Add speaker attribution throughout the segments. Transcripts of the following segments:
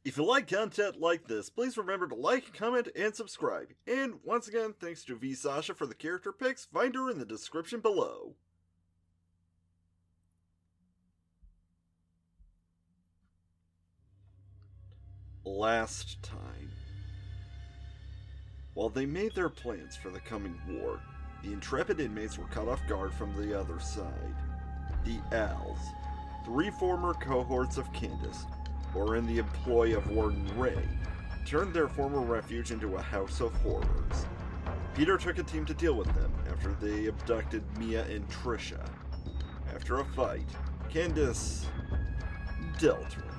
Speaker 1: If you like content like this, please remember to like, comment, and subscribe. And once again, thanks to V Sasha for the character picks. Find her in the description below. Last time. While they made their plans for the coming war, the intrepid inmates were caught off guard from the other side. The Owls, 3 former cohorts of Candace, who were in the employ of Warden Ray, turned their former refuge into a house of horrors. Peter took a team to deal with them after they abducted Mia and Trisha. After a fight, Candace dealt with them.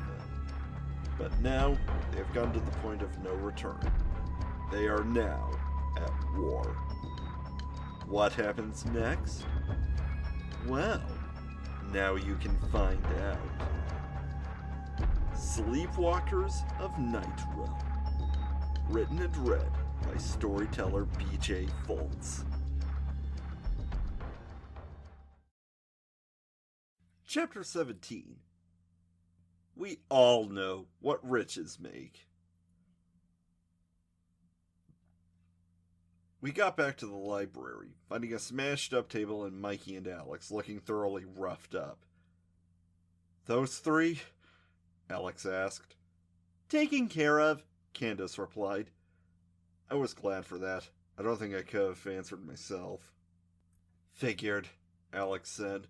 Speaker 1: But now, they have come to the point of no return. They are now at war. What happens next? Well, now you can find out. Sleepwalkers of Night Realm. Written and read by storyteller BJ Foltz. Chapter 17. We all know what riches make. We got back to the library, finding a smashed up table and Mikey and Alex looking thoroughly roughed up. "Those 3? Alex asked. "Taken care of," Candace replied. I was glad for that. I don't think I could have answered myself. "Figured," Alex said.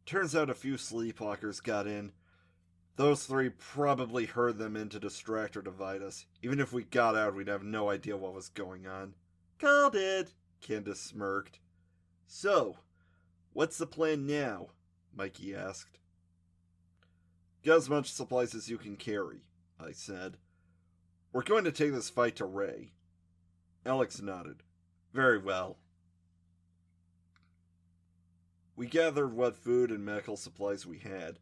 Speaker 1: "Turns out a few sleepwalkers got in. Those 3 probably heard them in to distract or divide us. Even if we got out, we'd have no idea what was going on." "Called it," Candace smirked. "So, what's the plan now?" Mikey asked. "Get as much supplies as you can carry," I said. "We're going to take this fight to Ray." Alex nodded. "Very well." We gathered what food and medical supplies we had.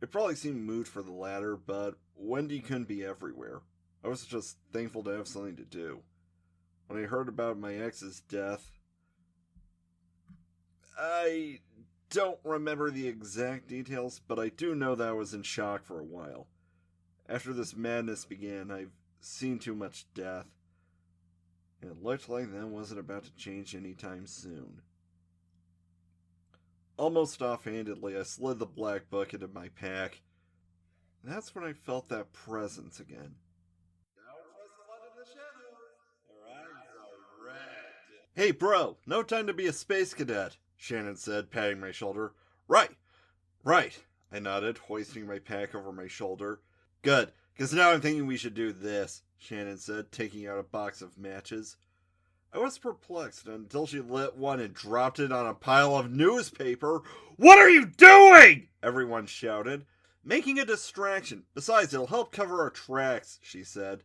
Speaker 1: It probably seemed moot for the latter, but Wendy couldn't be everywhere. I was just thankful to have something to do. When I heard about my ex's death, I don't remember the exact details, but I do know that I was in shock for a while. After this madness began, I've seen too much death, and it looked like that wasn't about to change anytime soon. Almost offhandedly, I slid the black book into my pack. That's when I felt that presence again. "Hey bro, no time to be a space cadet," Shannon said, patting my shoulder. Right, I nodded, hoisting my pack over my shoulder. "Good, because now I'm thinking we should do this," Shannon said, taking out a box of matches. I was perplexed until she lit one and dropped it on a pile of newspaper. "What are you doing?" everyone shouted. "Making a distraction. Besides, it'll help cover our tracks," she said.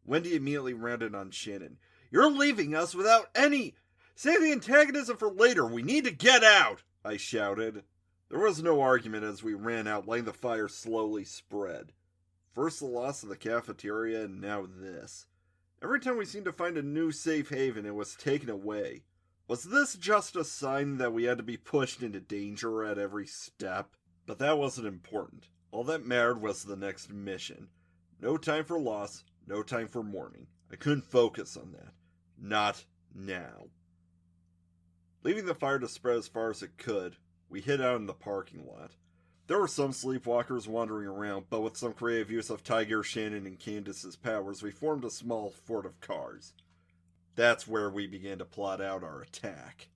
Speaker 1: Wendy immediately rounded on Shannon. "You're leaving us without any... Save the antagonism for later. We need to get out," I shouted. There was no argument as we ran out, letting the fire slowly spread. First the loss of the cafeteria, and now this. Every time we seemed to find a new safe haven, it was taken away. Was this just a sign that we had to be pushed into danger at every step? But that wasn't important. All that mattered was the next mission. No time for loss, no time for mourning. I couldn't focus on that. Not now. Leaving the fire to spread as far as it could, we hid out in the parking lot. There were some sleepwalkers wandering around, but with some creative use of Tiger, Shannon, and Candace's powers, we formed a small fort of cars. That's where we began to plot out our attack.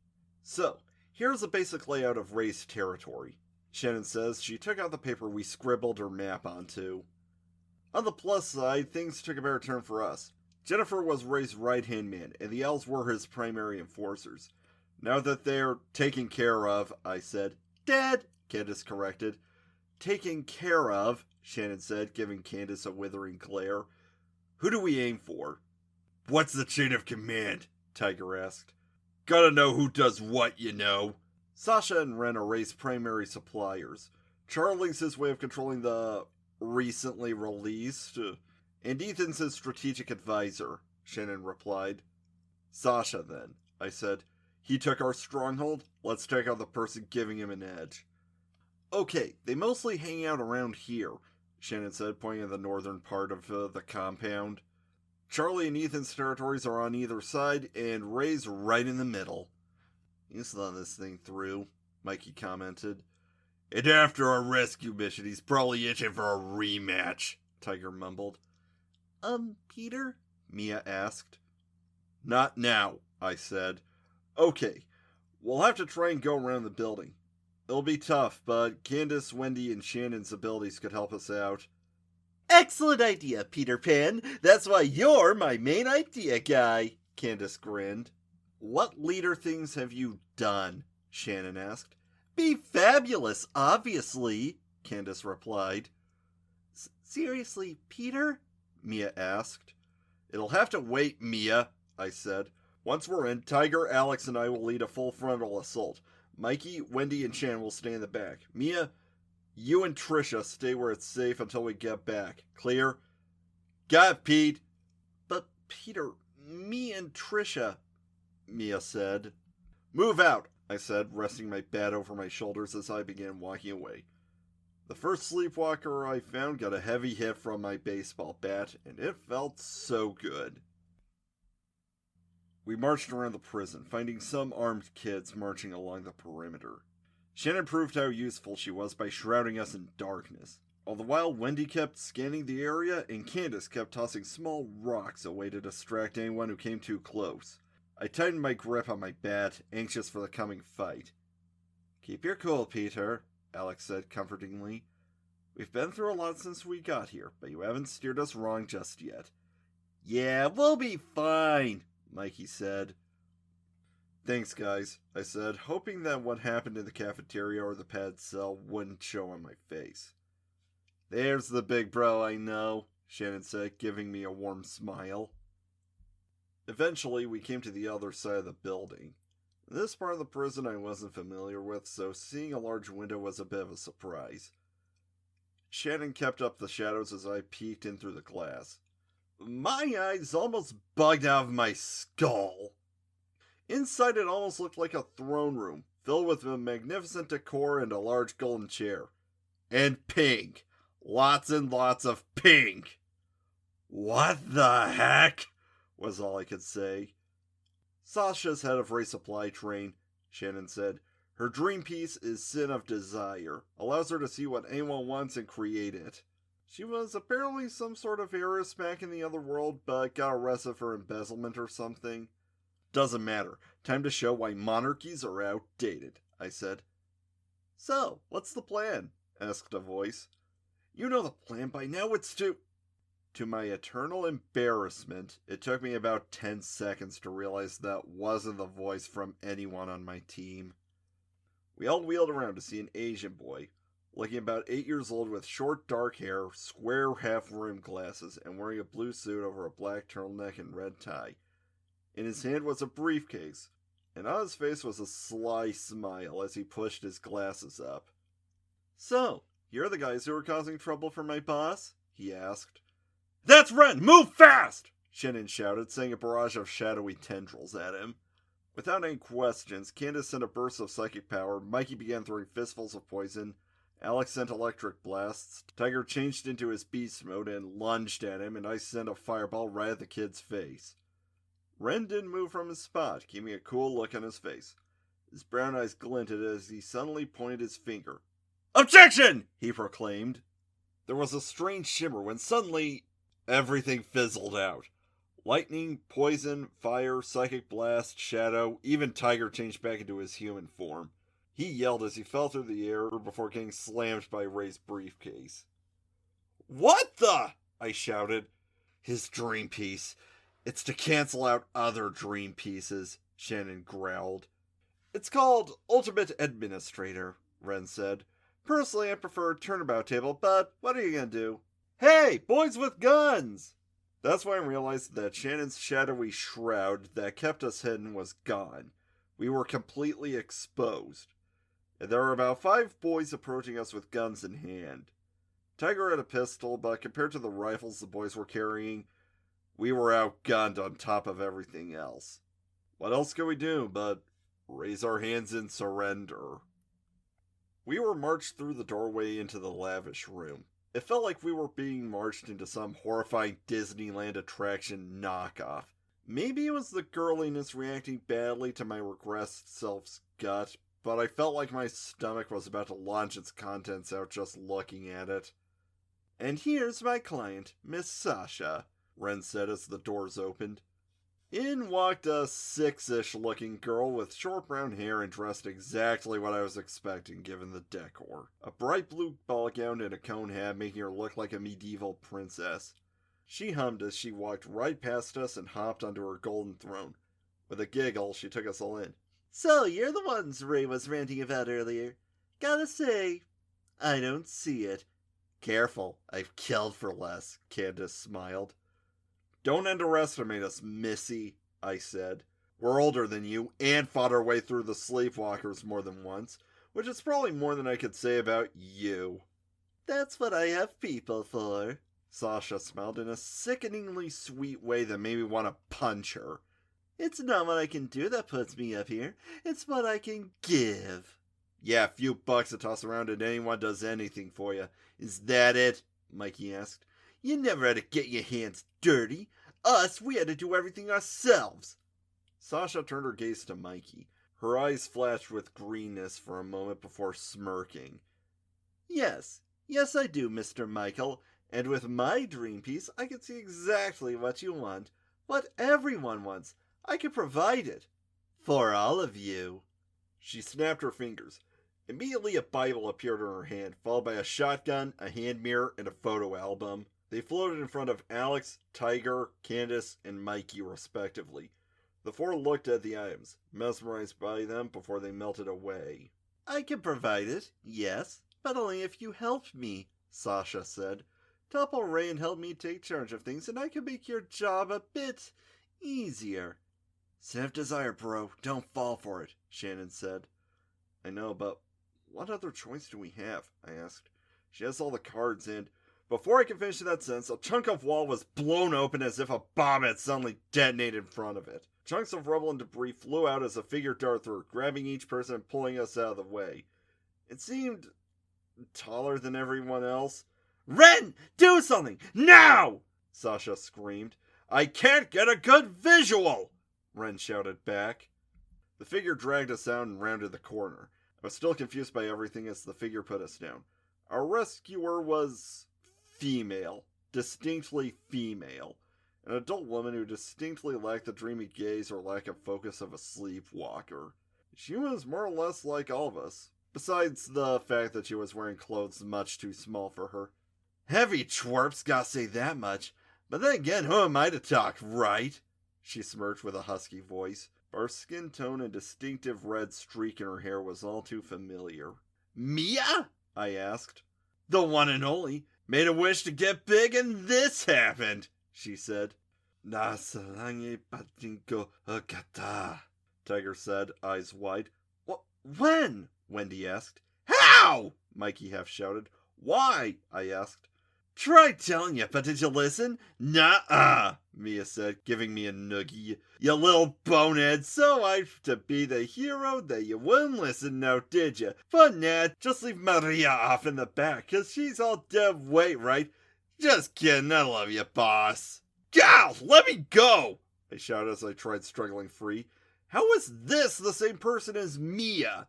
Speaker 1: So, here's a basic layout of Ray's territory. Shannon says she took out the paper we scribbled her map onto. On the plus side, things took a better turn for us. Jennifer was Ray's right-hand man, and the elves were his primary enforcers. Now that they're taken care of, I said. "Dead," Candace corrected. "Taken care of," Shannon said, giving Candace a withering glare. "Who do we aim for?" "What's the chain of command?" Tiger asked. "Gotta know who does what, you know." Sasha and Ren are Ray's primary suppliers. Charlie's his way of controlling the recently released, and Ethan's his strategic advisor, Shannon replied. "Sasha, then," I said. "He took our stronghold. Let's take out the person giving him an edge." "Okay, they mostly hang out around here. Shannon said, pointing at the northern part of the compound. Charlie and Ethan's territories are on either side, and Ray's right in the middle. He's thought this thing through, Mikey commented. And after our rescue mission, he's probably itching for a rematch, Tiger mumbled. Peter? Mia asked. Not now, I said. Okay, we'll have to try and go around the building. It'll be tough, but Candace, Wendy, and Shannon's abilities could help us out. Excellent idea, Peter Pan. That's why you're my main idea guy, Candace grinned. What leader things have you done? Shannon asked. Be fabulous, obviously, Candace replied. Seriously, Peter? Mia asked. It'll have to wait, Mia, I said. Once we're in, Tiger, Alex, and I will lead a full frontal assault. Mikey, Wendy, and Shannon will stay in the back. Mia, you and Trisha stay where it's safe until we get back. Clear? Got it, Pete. But, Peter, me and Trisha, Mia said. Move out, I said, resting my bat over my shoulders as I began walking away. The first sleepwalker I found got a heavy hit from my baseball bat, and it felt so good. We marched around the prison, finding some armed kids marching along the perimeter. Shannon proved how useful she was by shrouding us in darkness. All the while, Wendy kept scanning the area, and Candace kept tossing small rocks away to distract anyone who came too close. I tightened my grip on my bat, anxious for the coming fight. Keep your cool, Peter, Alex said comfortingly. We've been through a lot since we got here, but you haven't steered us wrong just yet. Yeah, we'll be fine, Mikey said. Thanks, guys, I said, hoping that what happened in the cafeteria or the pad cell wouldn't show on my face. There's the big bro I know, Shannon said, giving me a warm smile. Eventually, we came to the other side of the building. This part of the prison I wasn't familiar with, so seeing a large window was a bit of a surprise. Shannon kept up the shadows as I peeked in through the glass. My eyes almost bugged out of my skull. Inside it almost looked like a throne room, filled with a magnificent decor and a large golden chair. And pink. Lots and lots of pink. What the heck? Was all I could say. Sasha's head of Ray Supply Train, Shannon said. Her dream piece is Sin of Desire. Allows her to see what anyone wants and create it. She was apparently some sort of heiress back in the other world, but got arrested for embezzlement or something. Doesn't matter. Time to show why monarchies are outdated, I said. So, what's the plan? Asked a voice. You know the plan by now, it's to... To my eternal embarrassment, it took me about 10 seconds to realize that wasn't the voice from anyone on my team. We all wheeled around to see an Asian boy, looking about 8 years old with short dark hair, square half-rimmed glasses, and wearing a blue suit over a black turtleneck and red tie. In his hand was a briefcase, and on his face was a sly smile as he pushed his glasses up. So, you're the guys who are causing trouble for my boss? He asked. That's Ren! Move fast! Shannon shouted, sending a barrage of shadowy tendrils at him. Without any questions, Candace sent a burst of psychic power, Mikey began throwing fistfuls of poison, Alex sent electric blasts, Tiger changed into his beast mode and lunged at him, and I sent a fireball right at the kid's face. Ren didn't move from his spot, keeping a cool look on his face. His brown eyes glinted as he suddenly pointed his finger. Objection! He proclaimed. There was a strange shimmer when suddenly everything fizzled out. Lightning, poison, fire, psychic blast, shadow, even Tiger changed back into his human form. He yelled as he fell through the air before getting slammed by Ray's briefcase. What the? I shouted. His dream piece. It's to cancel out other dream pieces, Shannon growled. It's called Ultimate Administrator, Ren said. Personally, I prefer Turnabout Table, but what are you gonna do? Hey, boys with guns! That's when I realized that Shannon's shadowy shroud that kept us hidden was gone. We were completely exposed. And there were about 5 boys approaching us with guns in hand. Tiger had a pistol, but compared to the rifles the boys were carrying, we were outgunned on top of everything else. What else could we do but raise our hands in surrender? We were marched through the doorway into the lavish room. It felt like we were being marched into some horrifying Disneyland attraction knockoff. Maybe it was the girliness reacting badly to my regressed self's gut, but I felt like my stomach was about to launch its contents out just looking at it. "And here's my client, Miss Sasha," Ren said as the doors opened. In walked a 6-ish looking girl with short brown hair and dressed exactly what I was expecting given the decor. A bright blue ball gown and a cone hat making her look like a medieval princess. She hummed as she walked right past us and hopped onto her golden throne. With a giggle, she took us all in. "So, you're the ones Ray was ranting about earlier. Gotta say, I don't see it." "Careful, I've killed for less," Candace smiled. "Don't underestimate us, Missy," I said. "We're older than you and fought our way through the Sleepwalkers more than once, which is probably more than I could say about you." "That's what I have people for." Sasha smiled in a sickeningly sweet way that made me want to punch her. "It's not what I can do that puts me up here. It's what I can give." "Yeah, a few bucks to toss around and anyone does anything for you. Is that it?" Mikey asked. "You never had to get your hands dirty. Us, we had to do everything ourselves." Sasha turned her gaze to Mikey. Her eyes flashed with greenness for a moment before smirking. Yes I do, Mr. Michael. And with my dream piece, I can see exactly what you want. What everyone wants. I can provide it. For all of you." She snapped her fingers. Immediately a Bible appeared in her hand, followed by a shotgun, a hand mirror, and a photo album. They floated in front of Alex, Tiger, Candace, and Mikey, respectively. The four looked at the items, mesmerized by them before they melted away. "I can provide it, yes, but only if you help me," Sasha said. "Topple Ray and help me take charge of things, and I can make your job a bit easier." "Have desire, bro. Don't fall for it," Shannon said. "I know, but what other choice do we have?" I asked. "She has all the cards and..." Before I could finish that sentence, a chunk of wall was blown open as if a bomb had suddenly detonated in front of it. Chunks of rubble and debris flew out as a figure darted through, grabbing each person and pulling us out of the way. It seemed taller than everyone else. "Ren, do something! Now!" Sasha screamed. "I can't get a good visual!" Ren shouted back. The figure dragged us out and rounded the corner. I was still confused by everything as the figure put us down. Our rescuer was female, distinctly female, an adult woman who distinctly lacked the dreamy gaze or lack of focus of a sleepwalker. She was more or less like all of us, besides the fact that she was wearing clothes much too small for her. "Heavy twerps, gotta say that much, but then again, who am I to talk, right?" She smirked with a husky voice. Her skin tone and distinctive red streak in her hair was all too familiar. "Mia?" I asked. "The one and only. Made a wish to get big and this happened," she said. "Nasalange patinko kata," Tiger said, eyes wide. "When?" Wendy asked. "How?" Mikey half shouted. "Why?" I asked. "Try telling you, but did you listen?" "Nuh-uh," Mia said, giving me a noogie. "You little bonehead, so hyped to be the hero that you wouldn't listen now, did you? But nah, just leave Maria off in the back, cause she's all dead weight, right? Just kidding, I love you, boss." "Gal, let me go!" I shouted as I tried struggling free. How was this the same person as Mia?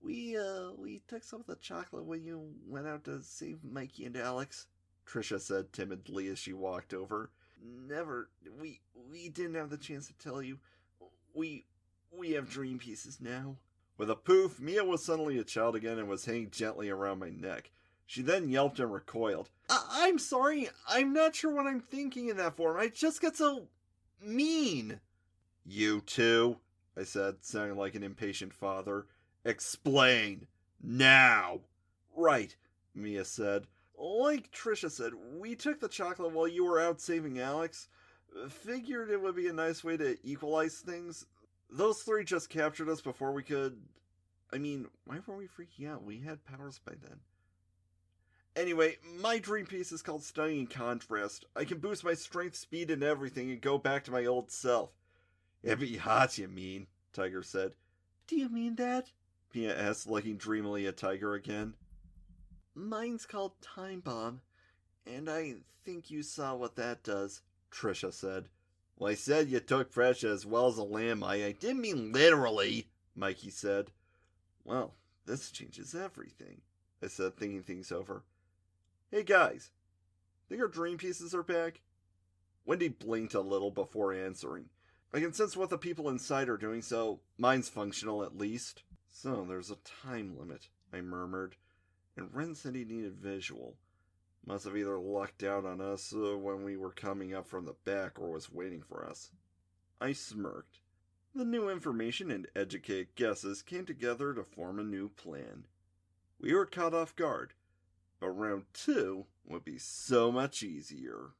Speaker 1: We took some of the chocolate when you went out to save Mikey and Alex," Trisha said timidly as she walked over. We didn't have the chance to tell you. We have dream pieces now." With a poof, Mia was suddenly a child again and was hanging gently around my neck. She then yelped and recoiled. I'm sorry, I'm not sure what I'm thinking in that form. I just got so mean." "You too?" I said, sounding like an impatient father. "Explain. Now." "Right," Mia said. "Like Trisha said, we took the chocolate while you were out saving Alex. Figured it would be a nice way to equalize things. Those three just captured us before we could... I mean, why were we freaking out? We had powers by then. Anyway, my dream piece is called Stunning Contrast. I can boost my strength, speed, and everything and go back to my old self." "It'd be hot, you mean," Tiger said. "Do you mean that?" Mia asked, looking dreamily at Tiger again. "Mine's called Time Bomb. And I think you saw what that does, Trisha said. Well, I said you took fresh as well as a lamb. I didn't mean literally, Mikey said. Well, this changes everything, I said, thinking things over. Hey guys, think our dream pieces are back? Wendy blinked a little before answering. I can sense what the people inside are doing, so mine's functional at least. So there's a time limit, I murmured, and Ren said he needed visual. Must have either lucked out on us when we were coming up from the back or was waiting for us. I smirked. The new information and educated guesses came together to form a new plan. We were caught off guard, but round 2 would be so much easier.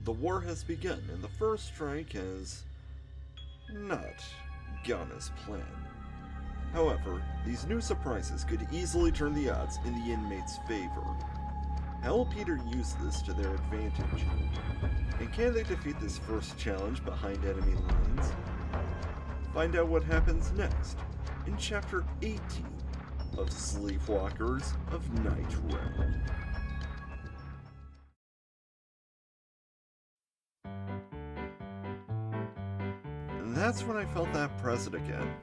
Speaker 1: The war has begun, and the first strike has not gone as planned. However, these new surprises could easily turn the odds in the inmates' favor. How will Peter use this to their advantage? And can they defeat this first challenge behind enemy lines? Find out what happens next in Chapter 18 of Sleepwalkers of Night Realm. And that's when I felt that present again.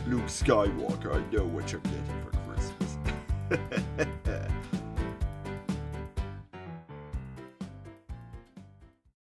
Speaker 1: Luke Skywalker, I know what you're getting for Christmas.